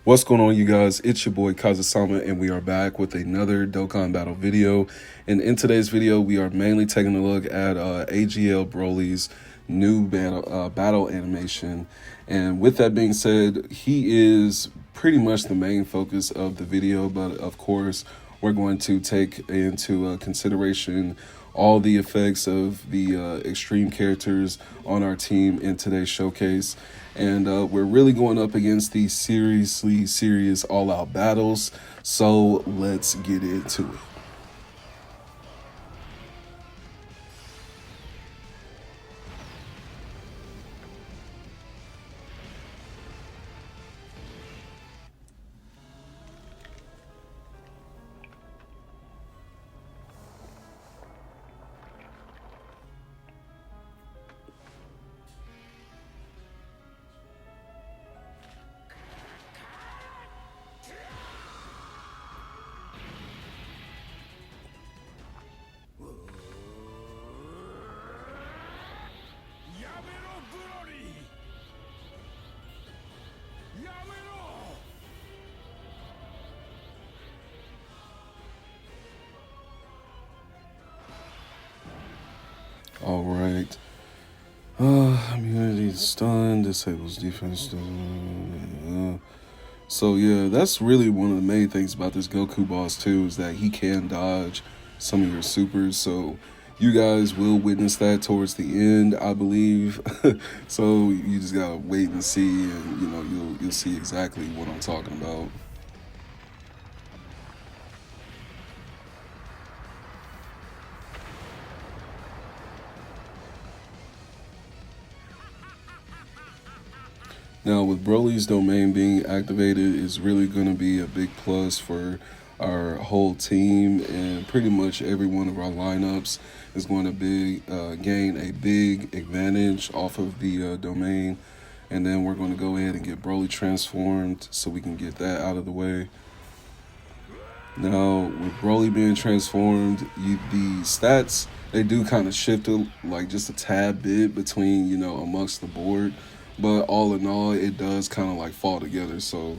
What's going on, you guys? It's your boy Kaiza-Sama, and we are back with another Dokkan battle video. And in today's video, we are mainly taking a look at AGL Broly's new battle animation. And with that being said, he is pretty much the main focus of the video, but of course, we're going to take into consideration all the effects of the extreme characters on our team in today's showcase. And we're really going up against these seriously serious all-out battles. So let's get into it. All right. Immunity stun, disables defense. So yeah, that's really one of the main things about this Goku boss too, is that he can dodge some of your supers. So you guys will witness that towards the end, I believe. So you just gotta wait and see, and you'll see exactly what I'm talking about. Now, with Broly's domain being activated, is really going to be a big plus for our whole team, and pretty much every one of our lineups is going to gain a big advantage off of the domain. And then we're going to go ahead and get Broly transformed so we can get that out of the way. Now, with Broly being transformed, the stats, they do kind of shift like just a tad bit between, amongst the board. But all in all, it does kind of like fall together. So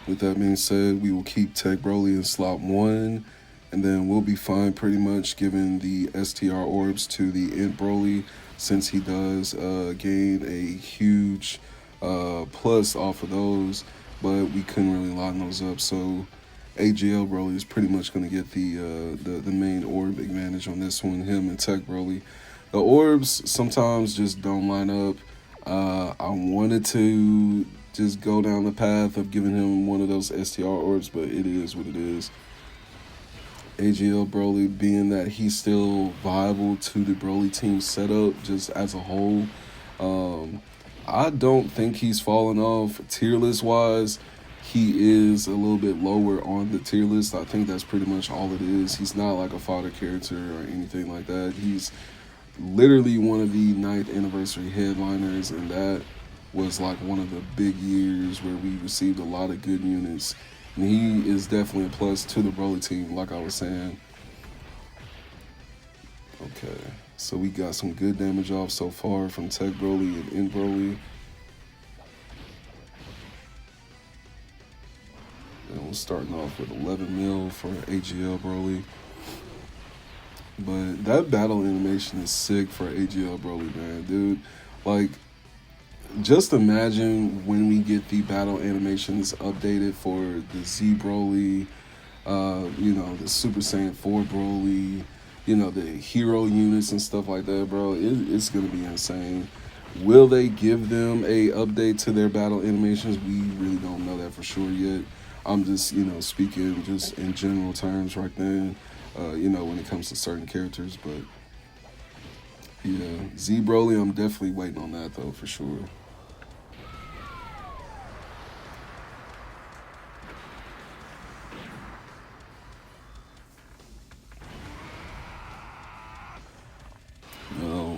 with that being said, we will keep Tech Broly in slot 1. And then we'll be fine pretty much giving the STR orbs to the Int Broly, since he does gain a huge plus off of those. But we couldn't really line those up. So AGL Broly is pretty much going to get the main orb advantage on this one, him and Tech Broly. The orbs sometimes just don't line up. I wanted to just go down the path of giving him one of those STR orbs, but it is what it is. AGL Broly, being that he's still viable to the Broly team setup just as a whole, I don't think he's fallen off tier list wise. He is a little bit lower on the tier list. I think that's pretty much all it is. He's not like a fodder character or anything like that. He's literally one of the 9th anniversary headliners, and that was like one of the big years where we received a lot of good units. And he is definitely a plus to the Broly team, like I was saying. Okay, so we got some good damage off so far from Tech Broly and Int Broly. And we're starting off with 11 mil for AGL Broly. But that battle animation is sick for AGL Broly, man, dude. Like, just imagine when we get the battle animations updated for the Z Broly, the Super Saiyan 4 Broly, the hero units and stuff like that, bro. It's going to be insane. Will they give them a update to their battle animations? We really don't know that for sure yet. I'm just, speaking just in general terms right then. When it comes to certain characters, but yeah, Z Broly, I'm definitely waiting on that though, for sure.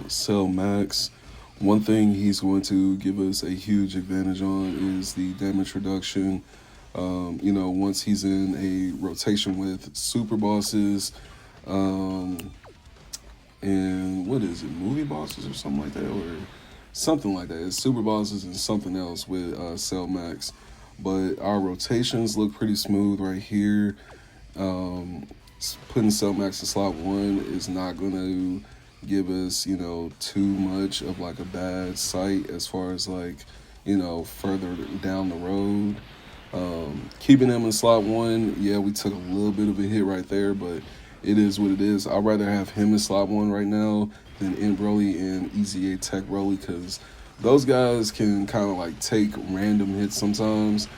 Cell Max, one thing he's going to give us a huge advantage on is the damage reduction. Once he's in a rotation with super bosses, and what is it, movie bosses or something like that, or something like that. It's super bosses and something else with Cell Max. But our rotations look pretty smooth right here. Putting Cell Max in slot 1 is not going to give us, too much of like a bad sight as far as like, further down the road. Keeping them in slot 1, yeah, we took a little bit of a hit right there, but it is what it is. I'd rather have him in slot 1 right now than in Broly and Easy A Tech Broly, because those guys can kind of like take random hits sometimes,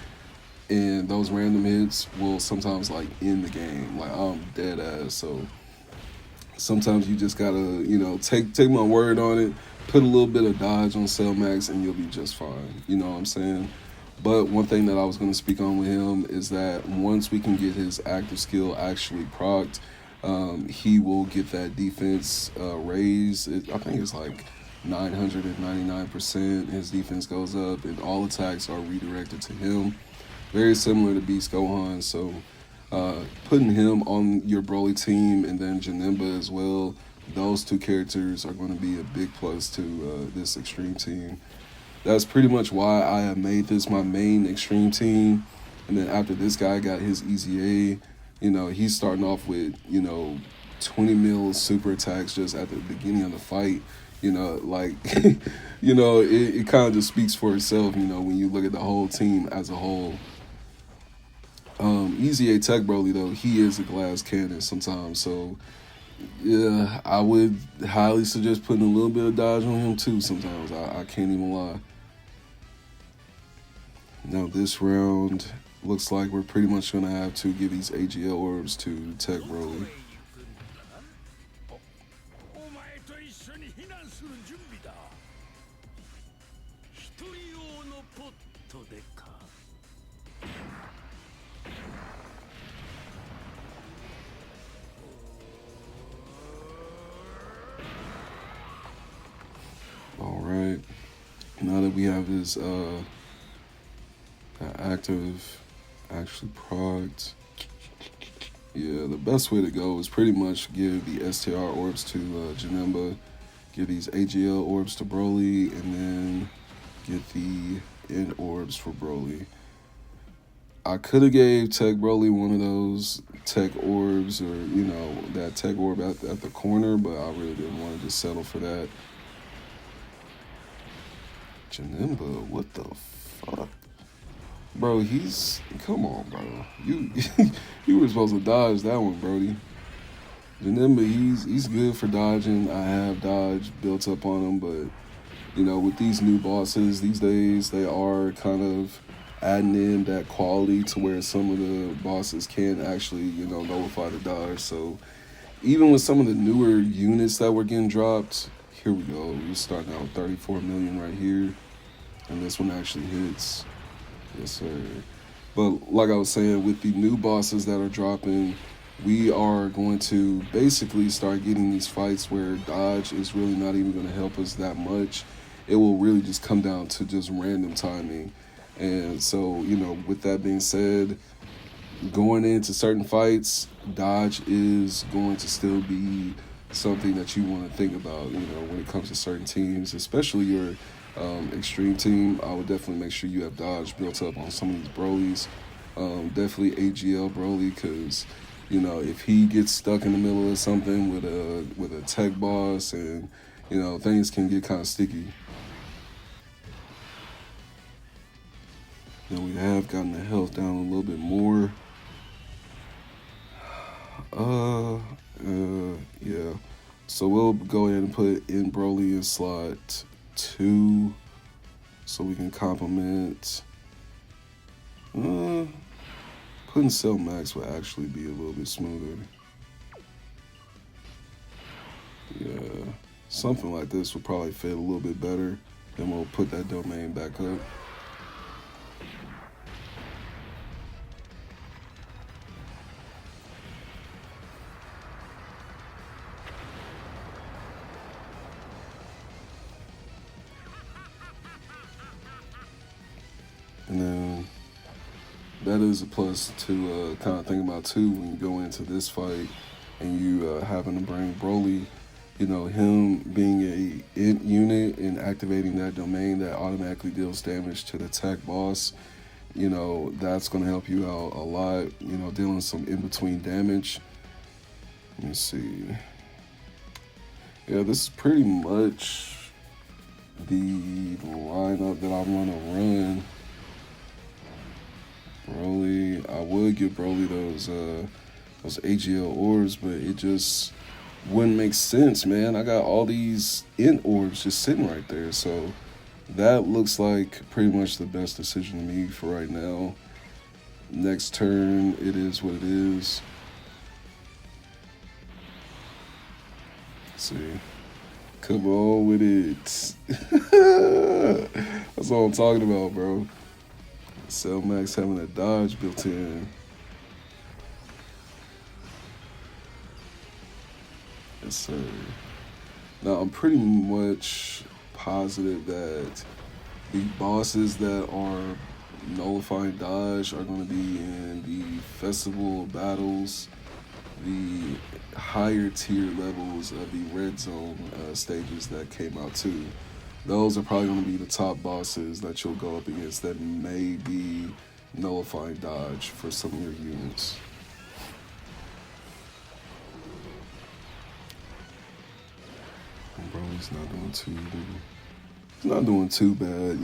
and those random hits will sometimes like end the game. Like, I'm dead ass. So sometimes you just gotta, take my word on it, put a little bit of dodge on Cell Max, and you'll be just fine. You know what I'm saying? But one thing that I was going to speak on with him is that once we can get his active skill actually procced, he will get that defense raised. I think it's like 999%. His defense goes up, and all attacks are redirected to him. Very similar to Beast Gohan. So putting him on your Broly team and then Janemba as well, those two characters are going to be a big plus to this Extreme team. That's pretty much why I have made this my main Extreme team. And then after this guy got his Easy A, he's starting off with, 20 mil super attacks just at the beginning of the fight. Like, it kind of just speaks for itself, when you look at the whole team as a whole. Easy A Tech Broly, though, he is a glass cannon sometimes. So, yeah, I would highly suggest putting a little bit of dodge on him, too, sometimes. I can't even lie. Now, this round looks like we're pretty much going to have to give these AGL orbs to Tech Broly. All right. Now that we have his active actually progged, yeah, the best way to go is pretty much give the STR orbs to Janemba, give these AGL orbs to Broly, and then get the end orbs for Broly. I could have gave Tech Broly one of those Tech orbs, or that Tech orb at the corner, but I really didn't want to just settle for that. Janemba, what the fuck? Bro, come on, bro. You were supposed to dodge that one, Brody. Janemba, he's good for dodging. I have dodge built up on him, but, with these new bosses these days, they are kind of adding in that quality to where some of the bosses can actually, nullify the dodge. So even with some of the newer units that were getting dropped, here we go. We're starting out with 34 million right here. And this one actually hits. Yes, sir. But like I was saying, with the new bosses that are dropping, we are going to basically start getting these fights where dodge is really not even going to help us that much. It will really just come down to just random timing. And so, with that being said, going into certain fights, dodge is going to still be something that you want to think about, when it comes to certain teams, especially your Extreme team. I would definitely make sure you have dodge built up on some of these Brolys. Definitely AGL Broly, because if he gets stuck in the middle of something with a tech boss, and things can get kind of sticky. Then we have gotten the health down a little bit more. Yeah. So we'll go ahead and put in Broly in slot 2, so we can complement. Putting Cell Max would actually be a little bit smoother. Yeah, something like this would probably fit a little bit better. Then we'll put that domain back up. And then that is a plus to kind of think about too when you go into this fight and you having to bring Broly him being a int unit and activating that domain that automatically deals damage to the tech boss, that's going to help you out a lot, dealing some in-between damage. Let me see. Yeah, this is pretty much the lineup that I want to run. Broly, I would give Broly those AGL orbs, but it just wouldn't make sense, man. I got all these int orbs just sitting right there, so that looks like pretty much the best decision to me for right now. Next turn, it is what it is. Let's see. Come on with it. That's what I'm talking about, bro. Cell Max having a dodge built in. Yes, sir. Now, I'm pretty much positive that the bosses that are nullifying dodge are going to be in the festival battles, the higher tier levels of the red zone stages that came out too. Those are probably going to be the top bosses that you'll go up against that may be nullifying dodge for some of your units. Bro, he's not doing too bad.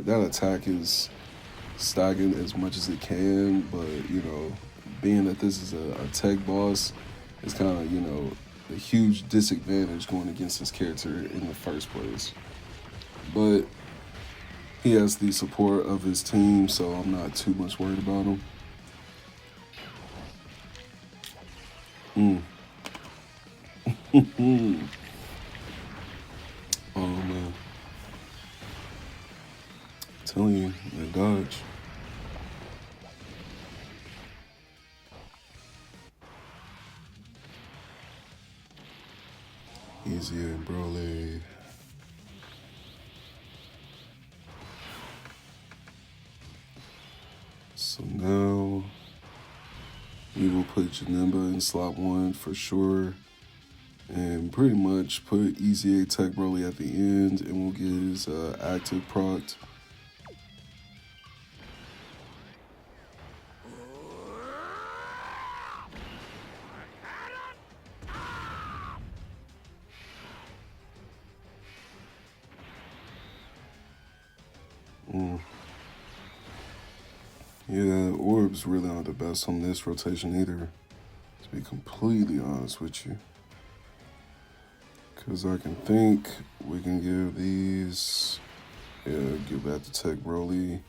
That attack is stacking as much as it can, but being that this is a tech boss, it's kind of a huge disadvantage going against his character in the first place. But he has the support of his team, so I'm not too much worried about him. Oh man, I'm telling you, that dodge. Easier, Broly. So now we will put Janemba in slot 1 for sure, and pretty much put Easy A Tech Broly at the end, and we'll get his active proc. Yeah, orbs really aren't the best on this rotation either, to be completely honest with you. Because I can think we can give these, give that to Tech Broly,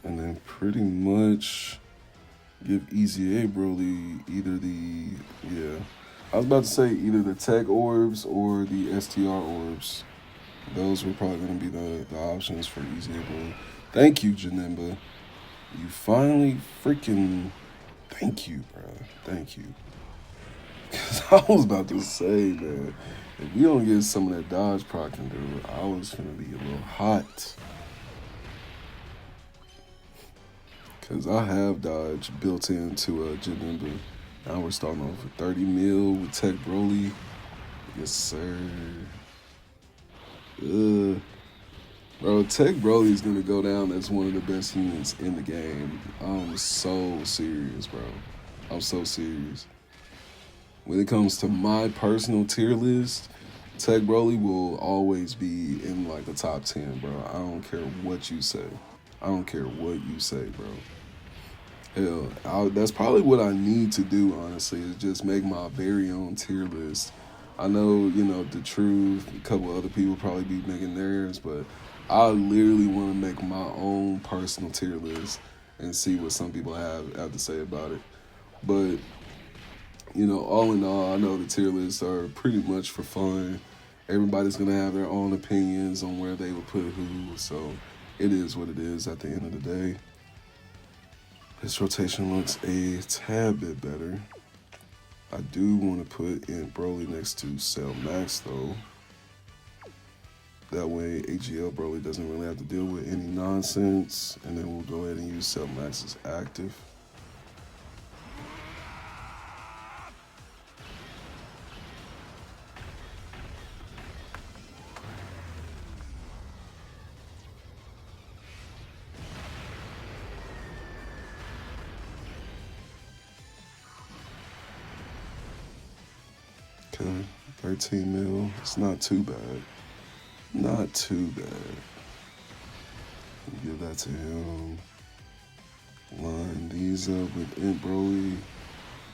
and then pretty much give Easy A Broly either I was about to say either the Tech Orbs or the STR Orbs. Those were probably going to be the options for Easy A Broly. Thank you, Janemba. You finally freaking... Thank you, bro. Thank you. Because I was about to say, man, if you don't get some of that dodge proc, dude, I was going to be a little hot. Because I have dodge built into Janemba. Now we're starting off with 30 mil with Tech Broly. Yes, sir. Bro, Tech Broly is going to go down as one of the best units in the game. I'm so serious, bro. I'm so serious. When it comes to my personal tier list, Tech Broly will always be in like the top 10, bro. I don't care what you say. I don't care what you say, bro. Hell, that's probably what I need to do, honestly, is just make my very own tier list. I know, The Truth, a couple other people probably be making theirs, but I literally want to make my own personal tier list and see what some people have to say about it. But, all in all, I know the tier lists are pretty much for fun. Everybody's going to have their own opinions on where they would put who, so it is what it is at the end of the day. This rotation looks a tad bit better. I do want to put in Broly next to Cell Max, though. That way, AGL Broly doesn't really have to deal with any nonsense. And then we'll go ahead and use Cell Max as active. Okay, 13 mil. It's not too bad. Not too bad. Give that to him. Line these up with Int Broly.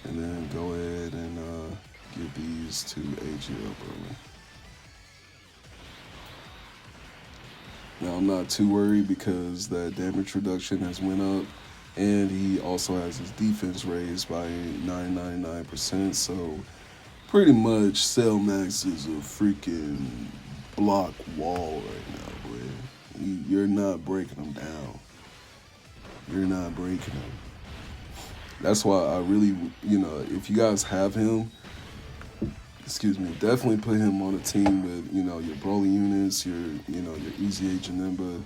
And then go ahead and give these to AGL Broly. Now I'm not too worried because that damage reduction has went up, and he also has his defense raised by 999%. So pretty much Cell Max is a freaking block wall right now, boy. You're not breaking him down. You're not breaking him. That's why I really, if you guys have him, definitely put him on a team with, your Broly units, your Easy Age Janemba.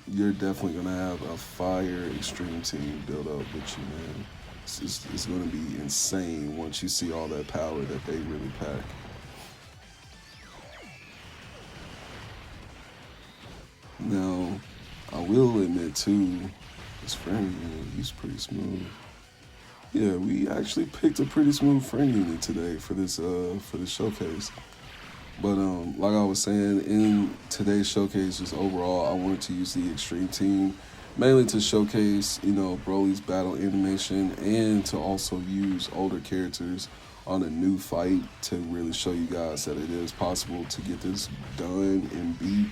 You're definitely going to have a fire extreme team built up with you, man. It's going to be insane once you see all that power that they really pack. Now, I will admit, too, his friend unit, he's pretty smooth. Yeah, we actually picked a pretty smooth friend unit today for this showcase. But like I was saying, in today's showcase, just overall, I wanted to use the extreme team mainly to showcase, Broly's battle animation, and to also use older characters on a new fight to really show you guys that it is possible to get this done and beat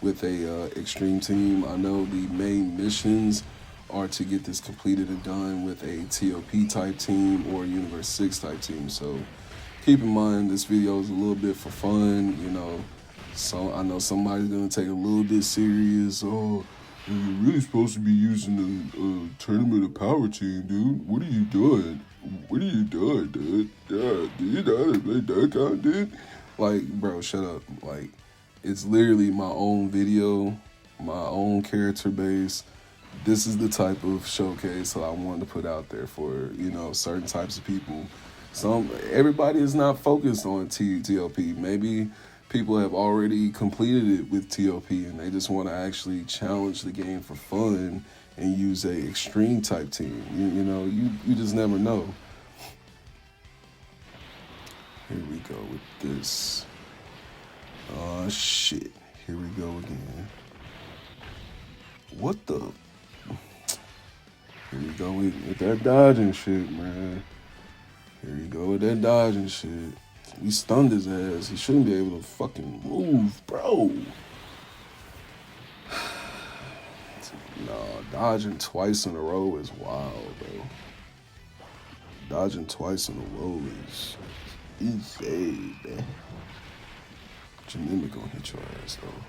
with a extreme team. I know the main missions are to get this completed and done with a TOP type team or Universe 6 type team. So keep in mind this video is a little bit for fun, So I know somebody's gonna take it a little bit serious. Oh, you're really supposed to be using a tournament of power team, dude. What are you doing? What are you doing, dude? Yeah, do you know how to play Dokkan, dude? Like, bro, shut up. Like, it's literally my own video, my own character base. This is the type of showcase that I wanted to put out there for, certain types of people. Everybody is not focused on TOP. Maybe people have already completed it with TOP and they just want to actually challenge the game for fun and use a extreme type team. You just never know. Here we go with this. Oh, shit. Here we go again. What the... Here we go with that dodging shit, man. Here we go with that dodging shit. We stunned his ass. He shouldn't be able to fucking move, bro. No, dodging twice in a row is wild, bro. Dodging twice in a row is insane, man. Janemba gonna hit your ass, though.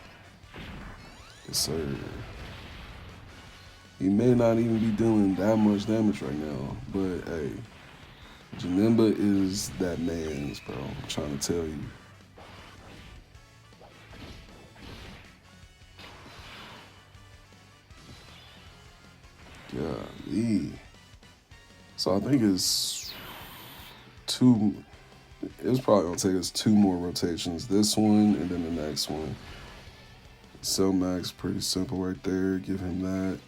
Yes, sir. He may not even be doing that much damage right now, but hey, Janemba is that man's, bro. I'm trying to tell you. Golly. So I think it's probably gonna take us 2 more rotations. This one and then the next one. Cell Max, pretty simple right there. Give him that.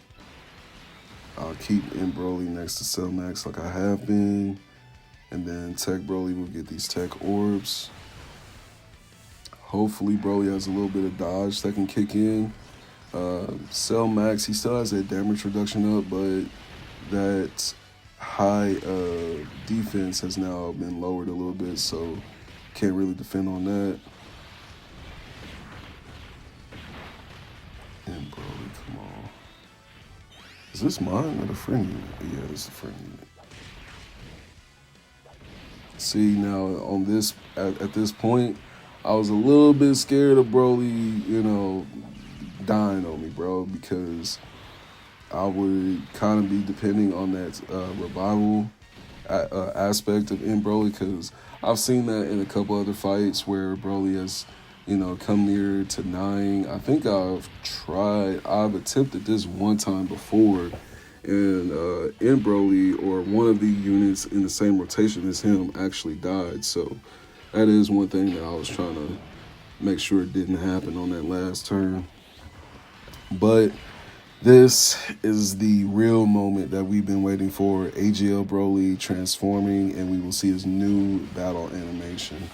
I'll keep Int Broly next to Cell Max like I have been. And then Tech Broly will get these Tech Orbs. Hopefully Broly has a little bit of dodge that can kick in. Cell Max, he still has that damage reduction up, but that high defense has now been lowered a little bit, so can't really defend on that. And Broly, come on. Is this mine or the friend unit? Yeah, this is the friend unit. See, now on this, at this point, I was a little bit scared of Broly, dying on me, bro, because I would kind of be depending on that revival aspect of Int Broly, because I've seen that in a couple other fights where Broly has, come near to 9. I think I've attempted this one time before, and Int Broly, or one of the units in the same rotation as him, actually died. So that is one thing that I was trying to make sure it didn't happen on that last turn. But this is the real moment that we've been waiting for. AGL Broly transforming, and we will see his new battle animation.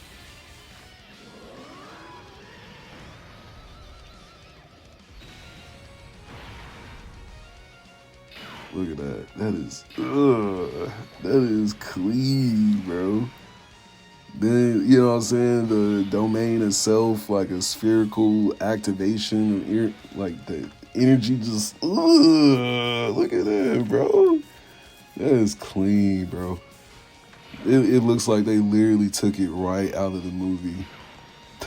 Look at that. That is clean, bro. Then, you know what I'm saying? The domain itself, like a spherical activation, like the energy just, look at that, bro. That is clean, bro. It looks like they literally took it right out of the movie.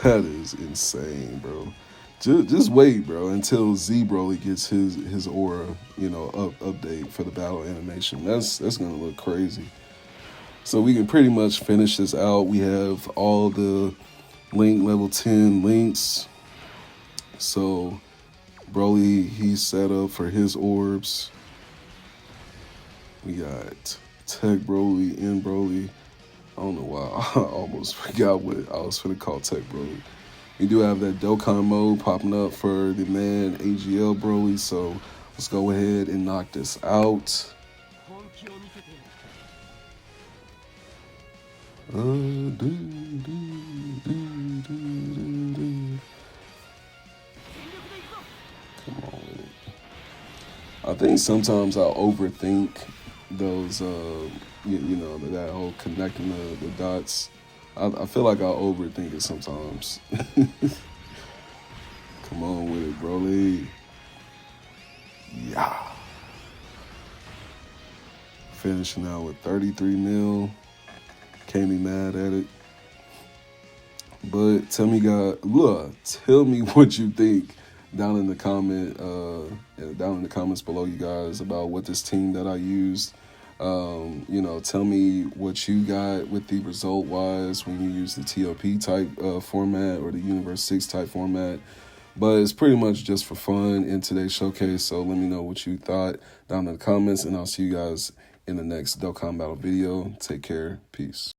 That is insane, bro. Just wait, bro, until Z Broly gets his aura, update for the battle animation. That's gonna look crazy. So we can pretty much finish this out. We have all the link level 10 links. So Broly, he's set up for his orbs. We got Tech Broly, In Broly. I don't know why I almost forgot what I was finna call Tech Broly. We do have that Dokkan mode popping up for the man AGL Broly. So let's go ahead and knock this out. Come on with it. I think sometimes I overthink those, that whole connecting the dots. I feel like I overthink it sometimes. Come on with it, Broly. Yeah. Finishing out with 33 mil. Can't be mad at it. But tell me what you think down in the comments below, you guys, about what this team that I used. Tell me what you got with the result wise when you use the TLP type format or the Universe 6 type format. But it's pretty much just for fun in today's showcase. So let me know what you thought down in the comments, and I'll see you guys in the next Dokkan Battle video. Take care. Peace.